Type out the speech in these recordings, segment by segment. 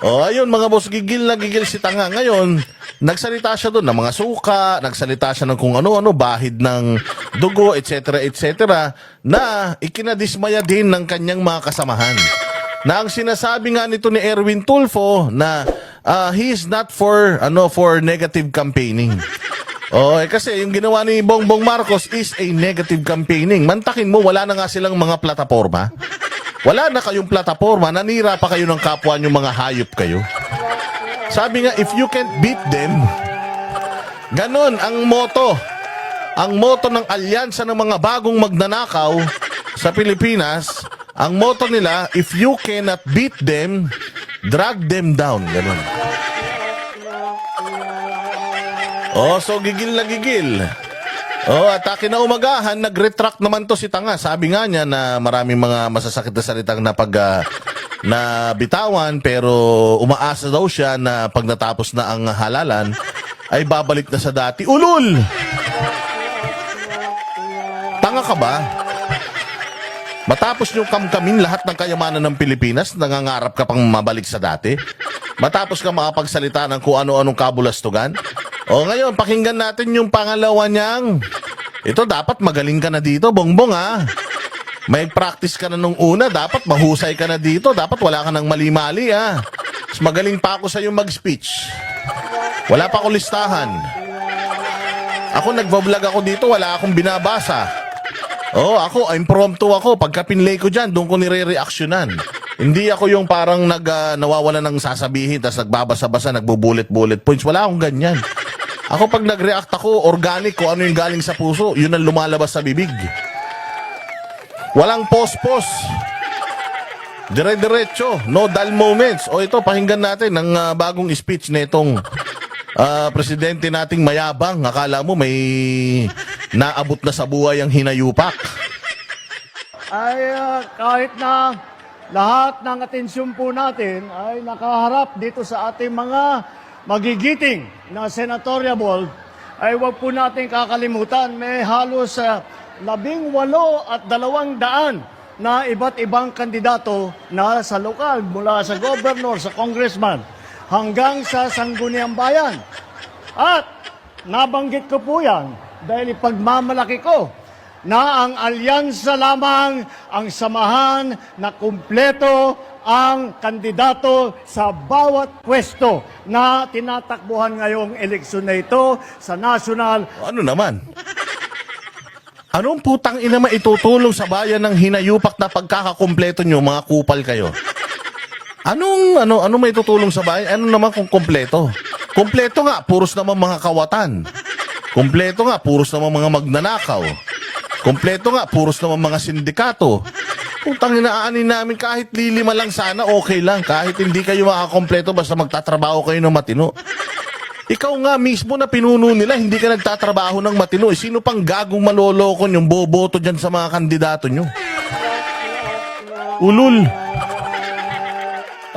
O ayun mga boss, gigil na gigil si Tanga. Ngayon, nagsalita siya doon ng mga suka, nagsalita siya ng kung ano-ano, bahid ng dugo, etc. etc. na ikinadismaya din ng kanyang mga kasamahan. Na ang sinasabi nga nito ni Erwin Tulfo na he is not for negative campaigning. Kasi yung ginawa ni Bongbong Marcos is a negative campaigning. Mantakin mo, wala na nga silang mga plataforma. Wala na kayong plataforma, nanira pa kayo ng kapwa nyo, mga hayop kayo. Sabi nga, if you can't beat them, ganon ang moto. Ang moto ng alyansa ng mga bagong magnanakaw sa Pilipinas, ang moto nila, if you cannot beat them, drag them down. Ganon. So gigil na gigil. At kinaumagahan, nag-retract naman to si Tanga. Sabi nga niya na maraming mga masasakit na salitang na bitawan, pero umaasa daw siya na pag natapos na ang halalan, ay babalik na sa dati. Ulul! Tanga ka ba? Matapos nyo kamkamin lahat ng kayamanan ng Pilipinas, nangangarap ka pang mabalik sa dati? Matapos ka makapagsalita ng kung ano-anong kabulastugan? Ngayon, pakinggan natin yung pangalawa niyang. Ito, dapat magaling ka na dito, Bongbong, ha? May practice ka na nung una, dapat mahusay ka na dito, dapat wala ka nang mali-mali, ha? Mas magaling pa ako sa'yo mag-speech. Wala pa akong listahan. Ako, nagbablog ako dito, wala akong binabasa. Ako, impromptu ako. Pagka pinlay ko dyan, doon ko nire-reactionan. Hindi ako yung parang nawawala ng sasabihin, tapos nagbabasa-basa, nagbo-bullet points. Wala akong ganyan. Ako pag nag-react ako, organic, kung ano yung galing sa puso, yun ang lumalabas sa bibig. Walang pos-pos. Dire-diretso. No dull moments. Ito, pakinggan natin ang bagong speech na itong presidente nating mayabang. Akala mo may naabot na sa buhay ang hinayupak. Kahit na lahat ng atensyon po natin ay nakaharap dito sa ating mga magigiting na senatorial board, ay huwag po natin kakalimutan, may halos 18 at 200 na iba't ibang kandidato na sa lokal, mula sa governor, sa congressman, hanggang sa sangguniang bayan. At nabanggit ko po yan dahil ipagmamalaki ko na ang alyansa lamang ang samahan na kumpleto ang kandidato sa bawat pwesto na tinatakbuhan ngayong eleksyon na ito sa national. Ano naman? Anong putang ina maitutulong sa bayan ng hinayupak na pagkakakumpleto nyo, mga kupal kayo? Ano maitutulong sa bayan? Ano naman kung kumpleto? Kumpleto nga, puros naman mga kawatan. Kumpleto nga, puros naman mga magnanakaw. Kumpleto nga, puros naman mga sindikato. Putang inaanin namin, kahit lilima lang sana, okay lang. Kahit hindi kayo makakompleto, basta magtatrabaho kayo ng matino. Ikaw nga mismo na pinuno nila, hindi ka nagtatrabaho ng matino. Sino pang gagong maloloko yung boboto dyan sa mga kandidato nyo? Ulul.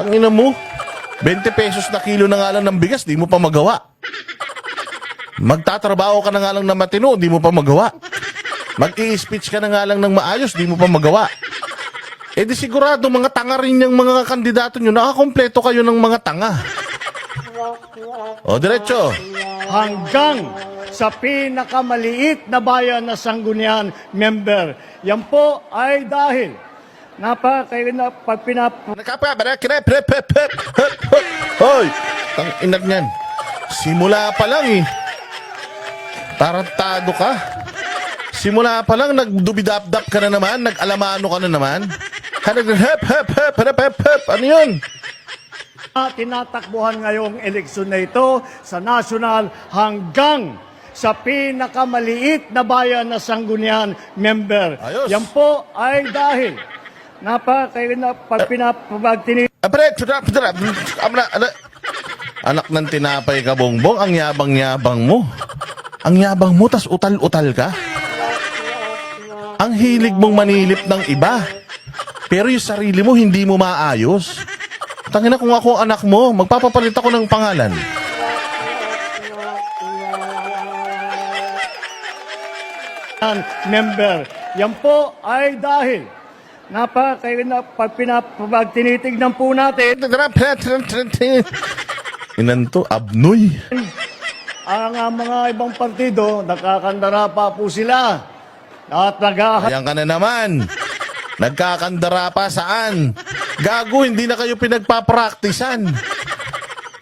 Ang ina mo, 20 pesos na kilo na nga lang ng bigas, di mo pa magawa. Magtatrabaho ka na nga lang ng matino, di mo pa magawa. Mag-i-speech ka na nga lang ng maayos, di mo pa magawa. Di sigurado mga tanga rin yung mga kandidato nyo. Nakakompleto kayo ng mga tanga. Diretso. Hanggang sa pinakamaliit na bayan na sanggunian member. Yan po ay dahil Hoy, tang inag niyan. Simula pa lang tarantado ka. Simula pa lang nagdubidap-dap ka na naman, nag-alamano ka na naman. Ano yun? Tinatakbuhan ngayong eleksyon na ito sa national hanggang sa pinakamaliit na bayan na sanggunian member. Ayos. Yan po ay dahil Anak ng tinapay ka, Bongbong, ang yabang-yabang mo. Ang yabang mo, tas utal-utal ka. Ang hilig mong manilip ng iba. Pero yung sarili mo, hindi mo maayos. Tangina, kung ako anak mo, magpapapalit ako ng pangalan. member. Yan po ay dahil pag tinitignan po natin, Inanto, abnoy. ang mga ibang partido, nakakandara pa po sila. At Ayan ka na naman. Nagkakandara pa saan? Gago, hindi na kayo pinagpapraktisan.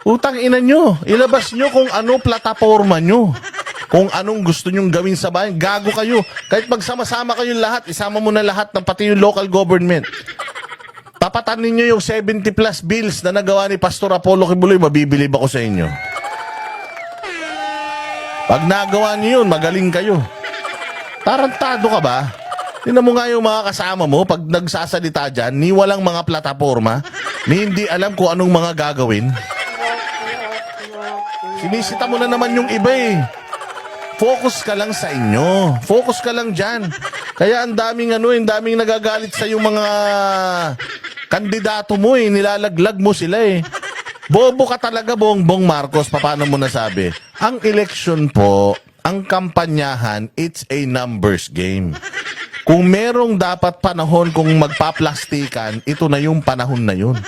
Utang ina nyo. Ilabas nyo kung ano plataforma nyo. Kung anong gusto nyong gawin sa bayan. Gago kayo. Kahit magsama-sama kayong lahat, isama mo na lahat ng pati yung local government. Tapatan ninyo yung 70 plus bills na nagawa ni Pastor Apollo Kibuloy, mabibilib ako sa inyo. Pag nagawa niyo yun, magaling kayo. Tarantado ka ba? Tingnan mo nga yung mga kasama mo pag nagsasalita dyan, ni walang mga plataforma, ni hindi alam kung anong mga gagawin. Sinisita mo na naman yung iba eh. Focus ka lang sa inyo. Focus ka lang dyan. Kaya ang daming nagagalit sa yung mga kandidato mo eh. Nilalaglag mo sila eh. Bobo ka talaga, Bongbong Marcos. Paano mo nasabi? Ang eleksyon po, ang kampanyahan, it's a numbers game. Kung merong dapat panahon kung magpaplastikan, ito na yung panahon na yun.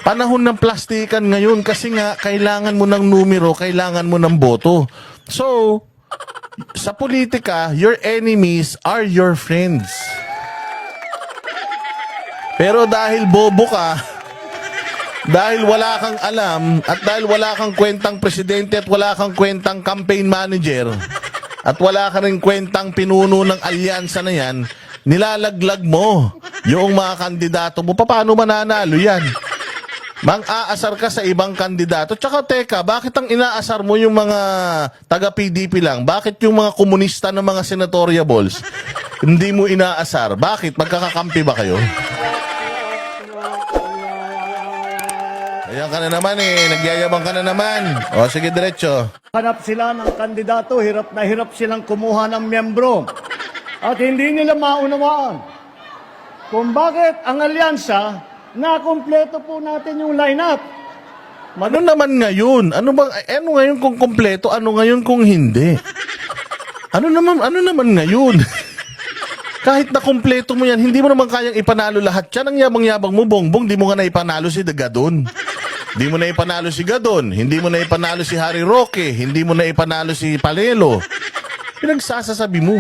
Panahon ng plastikan ngayon kasi nga kailangan mo ng numero, kailangan mo ng boto. So, sa politika, your enemies are your friends. Pero dahil bobo ka, dahil wala kang alam, at dahil wala kang kwentang presidente at wala kang kwentang campaign manager, at wala ka rin kwentang pinuno ng alyansa na yan, nilalaglag mo yung mga kandidato mo. Paano mananalo yan? Mang-aasar ka sa ibang kandidato. Tsaka teka, bakit ang inaasar mo yung mga taga-PDP lang? Bakit yung mga komunista ng mga senatoriables hindi mo inaasar? Bakit? Magkakakampi ba kayo? Ayan ka na naman eh. Nagyayabang ka na naman. O sige, diretso. hanap sila ng kandidato, hirap na hirap silang kumuha ng miyembro. At hindi nila maunawaan kung bakit ang alyansa, na-kompleto po natin yung lineup. Ano naman ngayon? Ano ngayon kung kompleto? Ano ngayon kung hindi? Ano naman ngayon? Kahit na kompleto mo yan, hindi mo naman kayang ipanalo lahat yan. Ang yabang-yabang mo, Bongbong, di mo nga na ipanalo si Gadon. Hindi mo na ipanalo si Gadon. Hindi mo na ipanalo si Harry Roque. Hindi mo na ipanalo si Palelo. Pinagsasasabi mo.